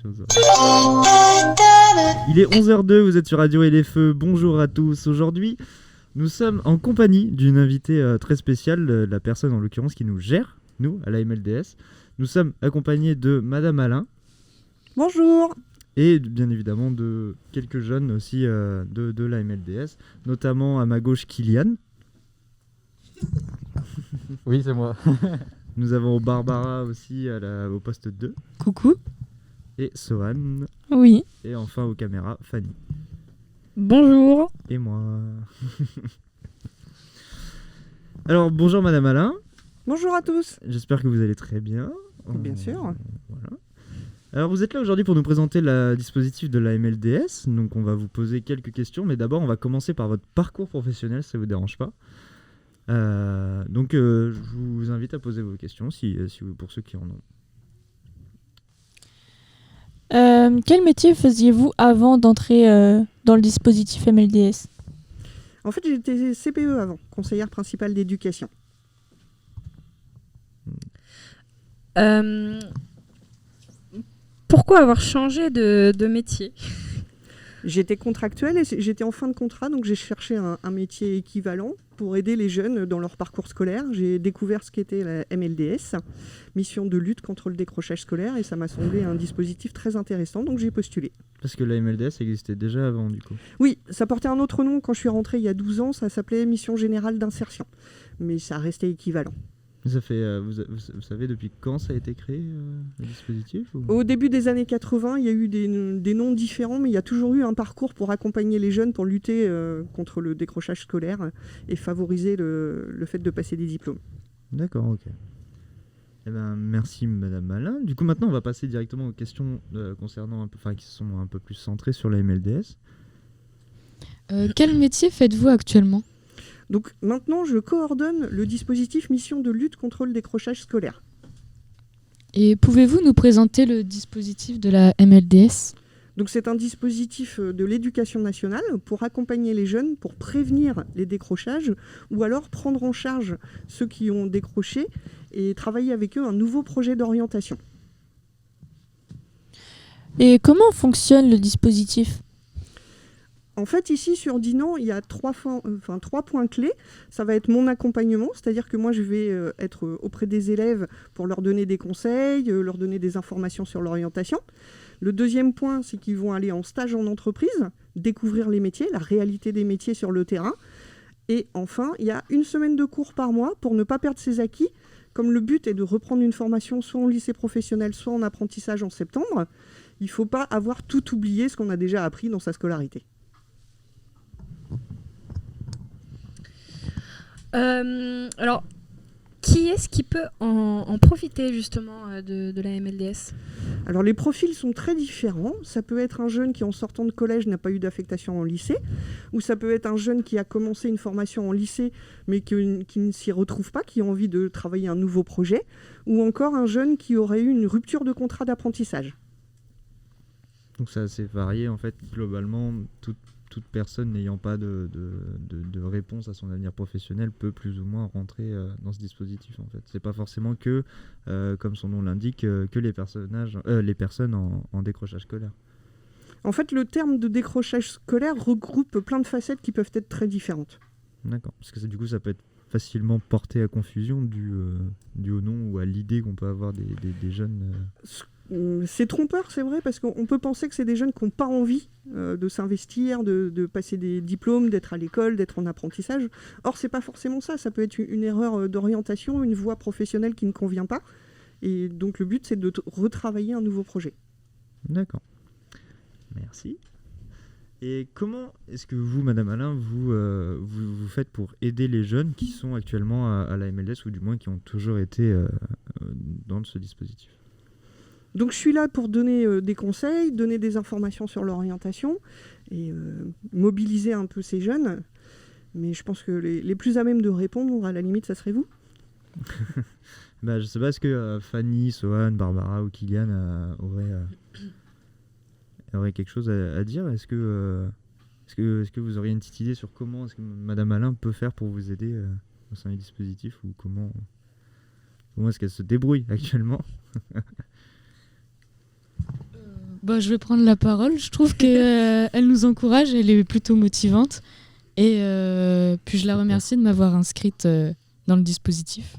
attention aux oreilles. Il est 11h02, vous êtes sur Radio LFE. Bonjour à tous. Aujourd'hui, nous sommes en compagnie d'une invitée très spéciale, la personne en l'occurrence qui nous gère, nous, à la MLDS. Nous sommes accompagnés de Madame Alain. Bonjour. Et bien évidemment de quelques jeunes aussi de la MLDS, notamment à ma gauche Kylian. Oui, c'est moi. Nous avons Barbara aussi au poste 2. Coucou. Et Sohan. Oui. Et enfin aux caméras, Fanny. Bonjour. Et moi. Alors bonjour Madame Alain. Bonjour à tous. J'espère que vous allez très bien. Bien sûr. Voilà. Alors vous êtes là aujourd'hui pour nous présenter le dispositif de la MLDS. Donc on va vous poser quelques questions, mais d'abord on va commencer par votre parcours professionnel, si ça vous dérange pas. Donc je vous invite à poser vos questions pour ceux qui en ont. Quel métier faisiez-vous avant d'entrer dans le dispositif MLDS ? En fait, j'étais CPE avant, conseillère principale d'éducation. Pourquoi avoir changé de métier ? J'étais contractuelle et j'étais en fin de contrat, donc j'ai cherché un métier équivalent pour aider les jeunes dans leur parcours scolaire. J'ai découvert ce qu'était la MLDS, mission de lutte contre le décrochage scolaire, et ça m'a semblé un dispositif très intéressant, donc j'ai postulé. Parce que la MLDS existait déjà avant, du coup. Oui, ça portait un autre nom quand je suis rentrée il y a 12 ans, ça s'appelait Mission Générale d'Insertion, mais ça restait équivalent. Ça fait, vous savez depuis quand ça a été créé, le dispositif ou... Au début des années 80, il y a eu des noms différents, mais il y a toujours eu un parcours pour accompagner les jeunes pour lutter contre le décrochage scolaire et favoriser le fait de passer des diplômes. D'accord, ok. Eh ben, merci Madame Alain. Du coup, maintenant, on va passer directement aux questions concernant qui sont un peu plus centrées sur la MLDS. Quel métier faites-vous actuellement ? Donc maintenant, je coordonne le dispositif mission de lutte contre le décrochage scolaire. Et pouvez-vous nous présenter le dispositif de la MLDS ? Donc c'est un dispositif de l'éducation nationale pour accompagner les jeunes, pour prévenir les décrochages ou alors prendre en charge ceux qui ont décroché et travailler avec eux un nouveau projet d'orientation. Et comment fonctionne le dispositif ? En fait, ici, sur Dinan, il y a trois points clés. Ça va être mon accompagnement, c'est-à-dire que moi, je vais être auprès des élèves pour leur donner des conseils, leur donner des informations sur l'orientation. Le deuxième point, c'est qu'ils vont aller en stage en entreprise, découvrir les métiers, la réalité des métiers sur le terrain. Et enfin, il y a une semaine de cours par mois pour ne pas perdre ses acquis. Comme le but est de reprendre une formation soit en lycée professionnel, soit en apprentissage en septembre, il ne faut pas avoir tout oublié ce qu'on a déjà appris dans sa scolarité. Alors, qui est-ce qui peut en profiter justement de la MLDS ? Alors les profils sont très différents. Ça peut être un jeune qui en sortant de collège n'a pas eu d'affectation en lycée, ou ça peut être un jeune qui a commencé une formation en lycée mais qui ne s'y retrouve pas, qui a envie de travailler un nouveau projet, ou encore un jeune qui aurait eu une rupture de contrat d'apprentissage. Donc c'est assez varié en fait, globalement, toute personne n'ayant pas de réponse à son avenir professionnel peut plus ou moins rentrer dans ce dispositif en fait. C'est pas forcément que, comme son nom l'indique, que les personnes en décrochage scolaire. En fait, le terme de décrochage scolaire regroupe plein de facettes qui peuvent être très différentes. D'accord, parce que du coup ça peut être facilement porté à confusion dû au nom ou à l'idée qu'on peut avoir des jeunes... C'est trompeur, c'est vrai, parce qu'on peut penser que c'est des jeunes qui n'ont pas envie de s'investir, de passer des diplômes, d'être à l'école, d'être en apprentissage. Or, c'est pas forcément ça. Ça peut être une erreur d'orientation, une voie professionnelle qui ne convient pas. Et donc, le but, c'est de retravailler un nouveau projet. D'accord. Merci. Et comment est-ce que vous, Madame Alain, vous faites pour aider les jeunes qui sont actuellement à la MLDS, ou du moins qui ont toujours été dans ce dispositif ? Donc je suis là pour donner des conseils, donner des informations sur l'orientation et mobiliser un peu ces jeunes. Mais je pense que les plus à même de répondre, à la limite, ça serait vous. Je sais pas, est-ce que Fanny, Sohan, Barbara ou Kylian auraient quelque chose à dire ? Est-ce que vous auriez une petite idée sur comment est-ce que Madame Alain peut faire pour vous aider au sein du dispositif, ou comment est-ce qu'elle se débrouille actuellement ? Bah, je vais prendre la parole. Je trouve qu'elle nous encourage, elle est plutôt motivante. Et puis je la remercie de m'avoir inscrite dans le dispositif.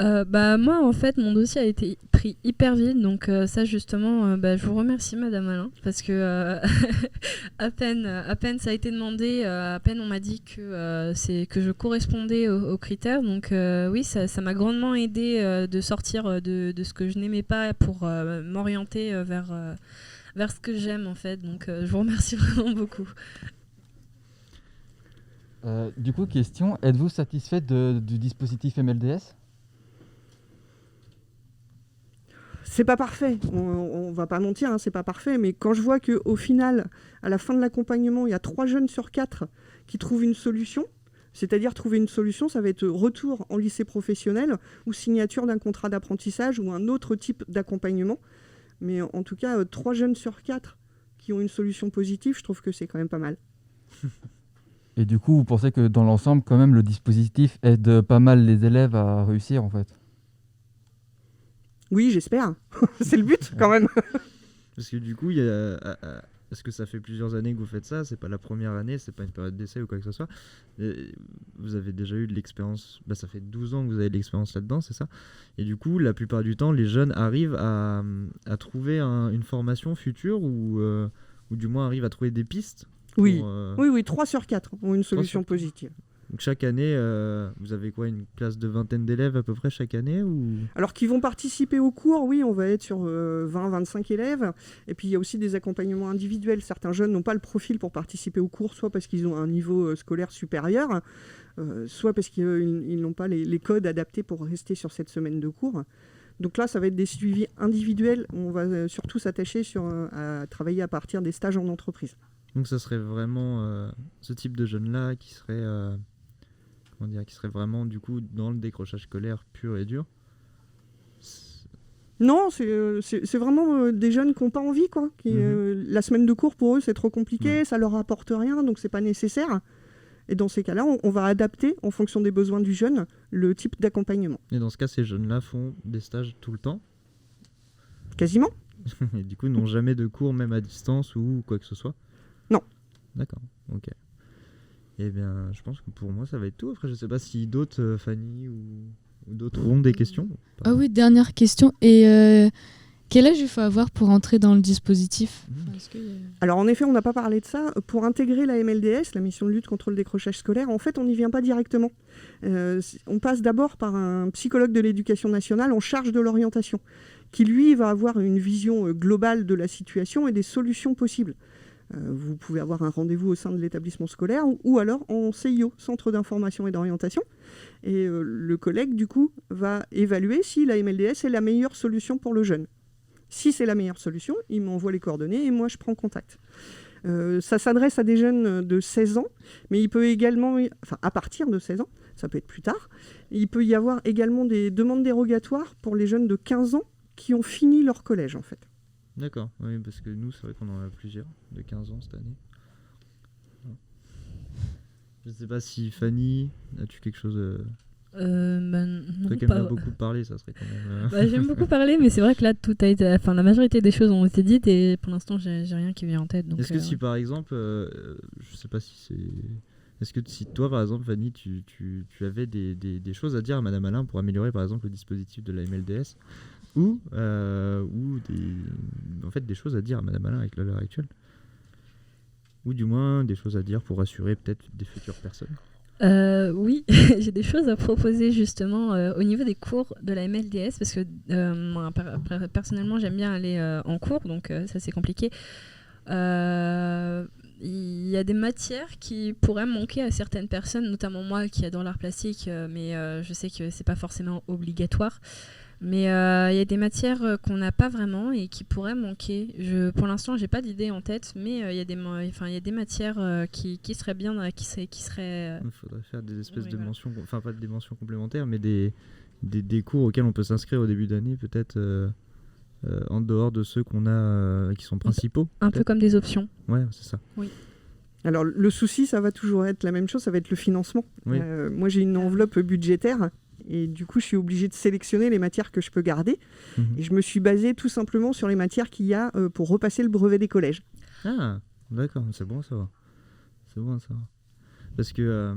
Moi, en fait, mon dossier a été pris hyper vite, donc ça, justement, je vous remercie, Madame Alain, parce que à peine ça a été demandé, à peine on m'a dit que je correspondais aux critères, donc oui, ça m'a grandement aidé de sortir de ce que je n'aimais pas pour m'orienter vers ce que j'aime, en fait, donc je vous remercie vraiment beaucoup. Du coup, question, êtes-vous satisfaite du dispositif MLDS ? C'est pas parfait, on va pas mentir, hein, c'est pas parfait, mais quand je vois qu'au final, à la fin de l'accompagnement, il y a 3 jeunes sur 4 qui trouvent une solution, c'est-à-dire trouver une solution, ça va être retour en lycée professionnel ou signature d'un contrat d'apprentissage ou un autre type d'accompagnement. Mais en tout cas, 3 jeunes sur 4 qui ont une solution positive, je trouve que c'est quand même pas mal. Et du coup, vous pensez que dans l'ensemble, quand même, le dispositif aide pas mal les élèves à réussir, en fait ? Oui, j'espère. C'est le but, quand même. Parce que du coup, est-ce que ça fait plusieurs années que vous faites ça ? C'est pas la première année, c'est pas une période d'essai ou quoi que ce soit. Vous avez déjà eu de l'expérience, ça fait 12 ans que vous avez de l'expérience là-dedans, c'est ça ? Et du coup, la plupart du temps, les jeunes arrivent à trouver une formation future ou du moins arrivent à trouver des pistes Oui, pour, oui, 3 sur 4 ont une solution positive. Donc chaque année, vous avez quoi, une classe de vingtaine d'élèves à peu près chaque année ou... Alors qui vont participer au cours, oui, on va être sur 20-25 élèves. Et puis il y a aussi des accompagnements individuels. Certains jeunes n'ont pas le profil pour participer au cours, soit parce qu'ils ont un niveau scolaire supérieur, soit parce qu'ils n'ont pas les codes adaptés pour rester sur cette semaine de cours. Donc là, ça va être des suivis individuels. On va surtout s'attacher à travailler à partir des stages en entreprise. Donc ça serait vraiment ce type de jeunes-là qui serait... qui serait vraiment du coup dans le décrochage scolaire pur et dur. Non, c'est vraiment des jeunes qui n'ont pas envie, quoi. La semaine de cours pour eux c'est trop compliqué, ça leur apporte rien, donc c'est pas nécessaire. Et dans ces cas-là, on va adapter en fonction des besoins du jeune le type d'accompagnement. Et dans ce cas, ces jeunes-là font des stages tout le temps ? Quasiment. Et du coup, n'ont jamais de cours même à distance ou quoi que ce soit ? Non. D'accord, ok. Eh bien, je pense que pour moi, ça va être tout. Après, je sais pas si d'autres, Fanny ou d'autres ont des questions. Ah oui, dernière question. Et quel âge il faut avoir pour entrer dans le dispositif ? Alors en effet, on n'a pas parlé de ça. Pour intégrer la MLDS, la mission de lutte contre le décrochage scolaire, en fait, on n'y vient pas directement. On passe d'abord par un psychologue de l'éducation nationale en charge de l'orientation, qui lui va avoir une vision globale de la situation et des solutions possibles. Vous pouvez avoir un rendez-vous au sein de l'établissement scolaire ou alors en CIO, Centre d'information et d'orientation. Et le collègue, du coup, va évaluer si la MLDS est la meilleure solution pour le jeune. Si c'est la meilleure solution, il m'envoie les coordonnées et moi, je prends contact. Ça s'adresse à des jeunes de 16 ans, mais il peut également, à partir de 16 ans, ça peut être plus tard, il peut y avoir également des demandes dérogatoires pour les jeunes de 15 ans qui ont fini leur collège, en fait. D'accord, oui, parce que nous, c'est vrai qu'on en a plusieurs de 15 ans cette année. Je ne sais pas si Fanny, as-tu quelque chose... Non, toi qui aimes bien beaucoup parler, ça serait quand même... j'aime beaucoup parler, mais c'est vrai que là, tout a été... la majorité des choses ont été dites et pour l'instant, j'ai rien qui vient en tête. Donc, est-ce que si par exemple, je sais pas si c'est... Est-ce que si toi, par exemple, Fanny, tu avais des choses à dire à Madame Alain pour améliorer, par exemple, le dispositif de la MLDS ou des choses à dire à Madame Alain avec l'heure actuelle, ou du moins des choses à dire pour rassurer peut-être des futures personnes. Oui, j'ai des choses à proposer justement au niveau des cours de la MLDS parce que moi, personnellement j'aime bien aller en cours, donc ça c'est compliqué. Il y a des matières qui pourraient manquer à certaines personnes, notamment moi qui adore l'art plastique, mais je sais que c'est pas forcément obligatoire. Mais il y a des matières qu'on n'a pas vraiment et qui pourraient manquer. Pour l'instant, j'ai pas d'idée en tête, mais il y a des matières qui seraient bien, qui seraient. Il faudrait faire des espèces de mentions, enfin pas des mentions complémentaires, mais des cours auxquels on peut s'inscrire au début d'année, peut-être en dehors de ceux qu'on a qui sont principaux. Un peu comme des options. Ouais, c'est ça. Oui. Alors le souci, ça va toujours être la même chose, ça va être le financement. Oui. Moi, j'ai une enveloppe budgétaire Et du coup, je suis obligée de sélectionner les matières que je peux garder. Mhm. Et je me suis basée tout simplement sur les matières qu'il y a pour repasser le brevet des collèges. Ah, d'accord, c'est bon à savoir. C'est bon à savoir. Parce que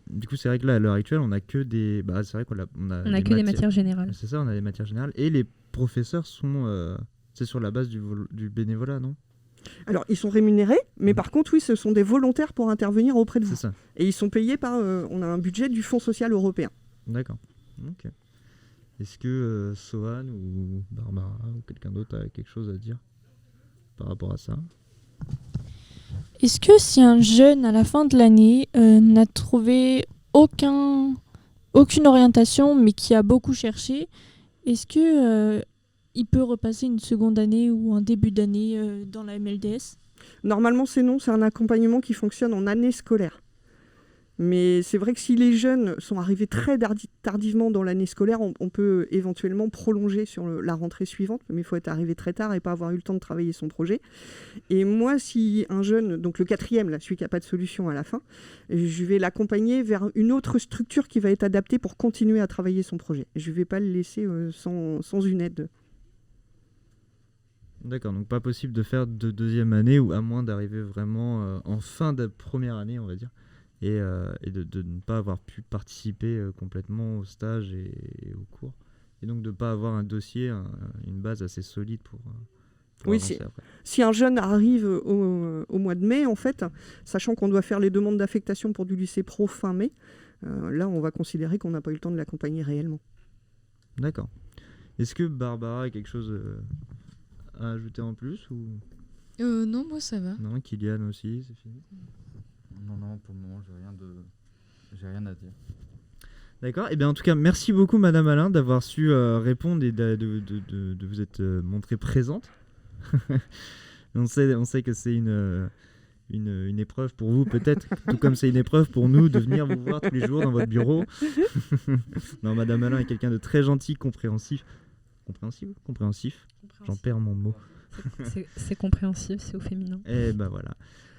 du coup, c'est vrai que là, à l'heure actuelle, on a que des. Bah, c'est vrai qu'on a On a que des matières générales. C'est ça, on a des matières générales. Et les professeurs sont. C'est sur la base du bénévolat, non? Alors, ils sont rémunérés, mais Mhm. par contre, oui, ce sont des volontaires pour intervenir auprès de vous. C'est ça. Et ils sont payés par... on a un budget du Fonds social européen. D'accord. Ok. Est-ce que Sohan ou Barbara ou quelqu'un d'autre a quelque chose à dire par rapport à ça? Est-ce que si un jeune, à la fin de l'année, n'a trouvé aucune orientation, mais qui a beaucoup cherché, est-ce que il peut repasser une seconde année ou un début d'année dans la MLDS? Normalement, c'est non, c'est un accompagnement qui fonctionne en année scolaire. Mais c'est vrai que si les jeunes sont arrivés très tardivement dans l'année scolaire, on peut éventuellement prolonger sur la rentrée suivante, mais il faut être arrivé très tard et pas avoir eu le temps de travailler son projet. Et moi, si un jeune, donc le 4e, là, celui qui n'a pas de solution à la fin, je vais l'accompagner vers une autre structure qui va être adaptée pour continuer à travailler son projet. Je ne vais pas le laisser sans une aide. D'accord, donc pas possible de faire de deuxième année, ou à moins d'arriver vraiment en fin de première année, on va dire, et de ne pas avoir pu participer complètement au stage et au cours. Et donc de ne pas avoir un dossier, une base assez solide pour Oui, avancer après. si un jeune arrive au mois de mai, en fait, sachant qu'on doit faire les demandes d'affectation pour du lycée pro fin mai, là, on va considérer qu'on n'a pas eu le temps de l'accompagner réellement. D'accord. Est-ce que Barbara a quelque chose à ajouter en plus ou Non, moi ça va. non? Kylian aussi, c'est fini. Non, pour le moment, j'ai rien à dire. D'accord. Et bien en tout cas, merci beaucoup Madame Alain d'avoir su répondre et de vous être montrée présente. on sait que c'est une épreuve pour vous peut-être, tout comme c'est une épreuve pour nous de venir vous voir tous les jours dans votre bureau. Non, Madame Alain est quelqu'un de très gentil, compréhensif. Compréhensif. J'en perds mon mot. C'est compréhensif, c'est au féminin. Et ben voilà.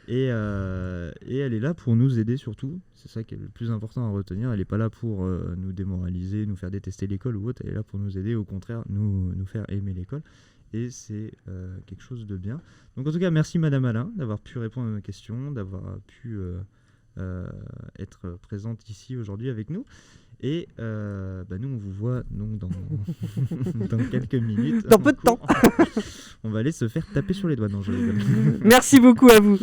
Et elle est là pour nous aider surtout. C'est ça qui est le plus important à retenir. Elle n'est pas là pour nous démoraliser, nous faire détester l'école ou autre. Elle est là pour nous aider, au contraire, nous faire aimer l'école. Et c'est quelque chose de bien. Donc en tout cas, merci Madame Alain d'avoir pu répondre à nos questions, d'avoir pu être présente ici aujourd'hui avec nous. Et nous, on vous voit donc dans quelques minutes. Dans peu de temps. On va aller se faire taper sur les doigts. Non, je rigole. Merci beaucoup à vous.